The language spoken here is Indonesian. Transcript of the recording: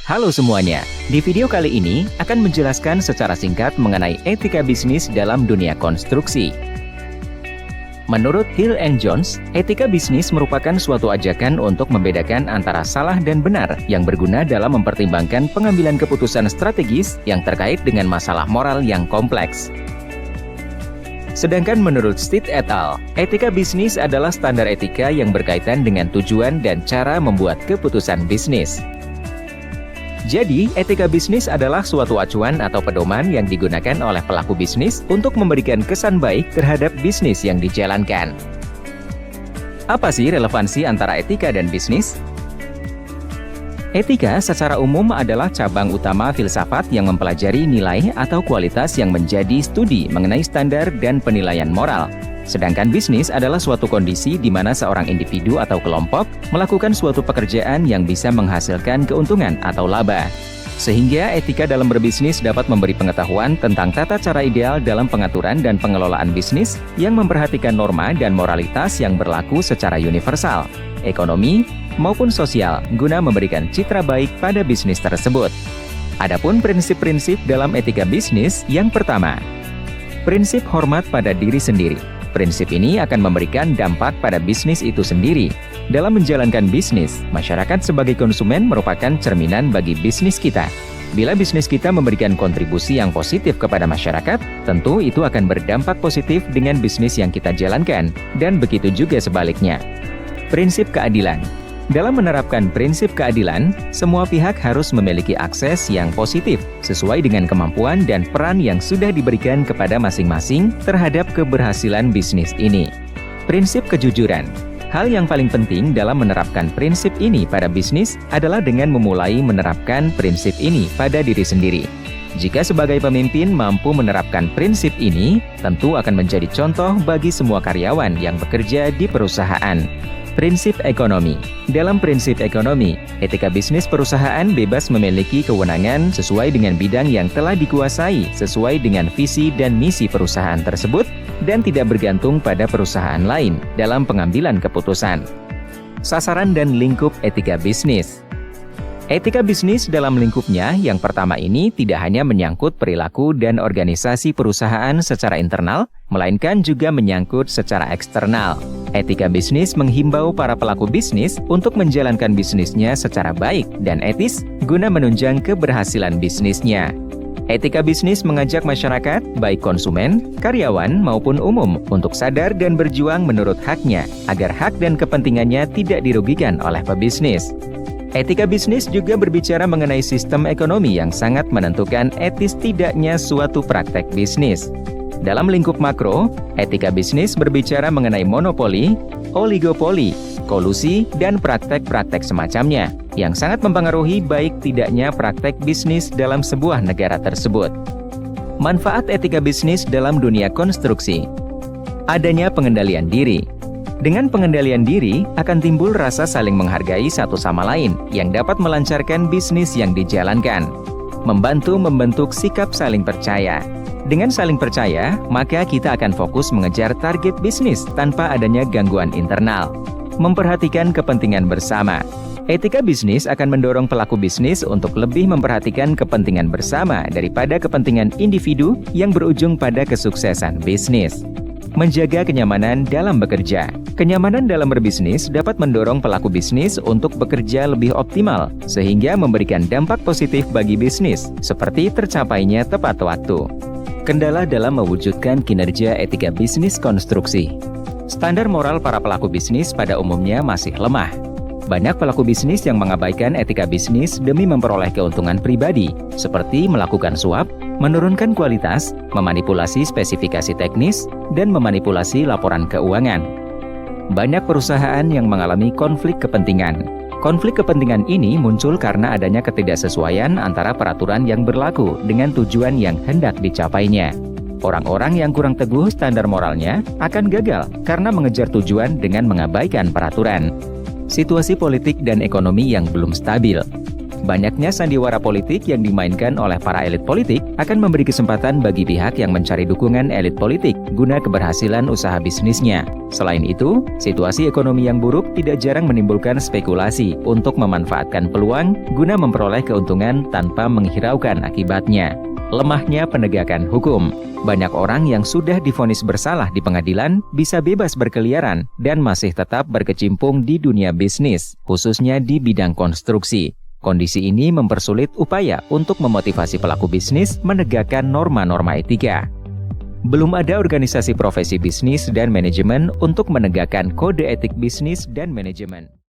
Halo semuanya, di video kali ini akan menjelaskan secara singkat mengenai etika bisnis dalam dunia konstruksi. Menurut Hill and Jones, etika bisnis merupakan suatu ajakan untuk membedakan antara salah dan benar yang berguna dalam mempertimbangkan pengambilan keputusan strategis yang terkait dengan masalah moral yang kompleks. Sedangkan menurut Stead et al., etika bisnis adalah standar etika yang berkaitan dengan tujuan dan cara membuat keputusan bisnis. Jadi, etika bisnis adalah suatu acuan atau pedoman yang digunakan oleh pelaku bisnis untuk memberikan kesan baik terhadap bisnis yang dijalankan. Apa sih relevansi antara etika dan bisnis? Etika secara umum adalah cabang utama filsafat yang mempelajari nilai atau kualitas yang menjadi studi mengenai standar dan penilaian moral. Sedangkan bisnis adalah suatu kondisi di mana seorang individu atau kelompok melakukan suatu pekerjaan yang bisa menghasilkan keuntungan atau laba. Sehingga etika dalam berbisnis dapat memberi pengetahuan tentang tata cara ideal dalam pengaturan dan pengelolaan bisnis yang memperhatikan norma dan moralitas yang berlaku secara universal, ekonomi, maupun sosial guna memberikan citra baik pada bisnis tersebut. Adapun prinsip-prinsip dalam etika bisnis yang pertama, prinsip hormat pada diri sendiri. Prinsip ini akan memberikan dampak pada bisnis itu sendiri. Dalam menjalankan bisnis, masyarakat sebagai konsumen merupakan cerminan bagi bisnis kita. Bila bisnis kita memberikan kontribusi yang positif kepada masyarakat, tentu itu akan berdampak positif dengan bisnis yang kita jalankan, dan begitu juga sebaliknya. Prinsip keadilan. Dalam menerapkan prinsip keadilan, semua pihak harus memiliki akses yang positif sesuai dengan kemampuan dan peran yang sudah diberikan kepada masing-masing terhadap keberhasilan bisnis ini. Prinsip kejujuran. Hal yang paling penting dalam menerapkan prinsip ini pada bisnis adalah dengan memulai menerapkan prinsip ini pada diri sendiri. Jika sebagai pemimpin mampu menerapkan prinsip ini, tentu akan menjadi contoh bagi semua karyawan yang bekerja di perusahaan. Prinsip ekonomi. Dalam prinsip ekonomi, etika bisnis perusahaan bebas memiliki kewenangan sesuai dengan bidang yang telah dikuasai sesuai dengan visi dan misi perusahaan tersebut dan tidak bergantung pada perusahaan lain dalam pengambilan keputusan. Sasaran dan lingkup etika bisnis. Etika bisnis dalam lingkupnya yang pertama ini tidak hanya menyangkut perilaku dan organisasi perusahaan secara internal, melainkan juga menyangkut secara eksternal. Etika bisnis menghimbau para pelaku bisnis untuk menjalankan bisnisnya secara baik dan etis guna menunjang keberhasilan bisnisnya. Etika bisnis mengajak masyarakat, baik konsumen, karyawan, maupun umum untuk sadar dan berjuang menurut haknya agar hak dan kepentingannya tidak dirugikan oleh pebisnis. Etika bisnis juga berbicara mengenai sistem ekonomi yang sangat menentukan etis tidaknya suatu praktek bisnis. Dalam lingkup makro, etika bisnis berbicara mengenai monopoli, oligopoli, kolusi, dan praktek-praktek semacamnya, yang sangat mempengaruhi baik tidaknya praktek bisnis dalam sebuah negara tersebut. Manfaat etika bisnis dalam dunia konstruksi. Adanya pengendalian diri. Dengan pengendalian diri, akan timbul rasa saling menghargai satu sama lain yang dapat melancarkan bisnis yang dijalankan. Membantu membentuk sikap saling percaya. Dengan saling percaya, maka kita akan fokus mengejar target bisnis tanpa adanya gangguan internal. Memperhatikan kepentingan bersama. Etika bisnis akan mendorong pelaku bisnis untuk lebih memperhatikan kepentingan bersama daripada kepentingan individu yang berujung pada kesuksesan bisnis. Menjaga kenyamanan dalam bekerja. Kenyamanan dalam berbisnis dapat mendorong pelaku bisnis untuk bekerja lebih optimal, sehingga memberikan dampak positif bagi bisnis, seperti tercapainya tepat waktu. Kendala dalam mewujudkan kinerja etika bisnis konstruksi. Standar moral para pelaku bisnis pada umumnya masih lemah. Banyak pelaku bisnis yang mengabaikan etika bisnis demi memperoleh keuntungan pribadi, seperti melakukan suap, menurunkan kualitas, memanipulasi spesifikasi teknis, dan memanipulasi laporan keuangan. Banyak perusahaan yang mengalami konflik kepentingan. Konflik kepentingan ini muncul karena adanya ketidaksesuaian antara peraturan yang berlaku dengan tujuan yang hendak dicapainya. Orang-orang yang kurang teguh standar moralnya akan gagal karena mengejar tujuan dengan mengabaikan peraturan. Situasi politik dan ekonomi yang belum stabil. Banyaknya sandiwara politik yang dimainkan oleh para elit politik akan memberi kesempatan bagi pihak yang mencari dukungan elit politik guna keberhasilan usaha bisnisnya. Selain itu, situasi ekonomi yang buruk tidak jarang menimbulkan spekulasi untuk memanfaatkan peluang guna memperoleh keuntungan tanpa menghiraukan akibatnya. Lemahnya penegakan hukum. Banyak orang yang sudah divonis bersalah di pengadilan bisa bebas berkeliaran dan masih tetap berkecimpung di dunia bisnis, khususnya di bidang konstruksi. Kondisi ini mempersulit upaya untuk memotivasi pelaku bisnis menegakkan norma-norma etika. Belum ada organisasi profesi bisnis dan manajemen untuk menegakkan kode etik bisnis dan manajemen.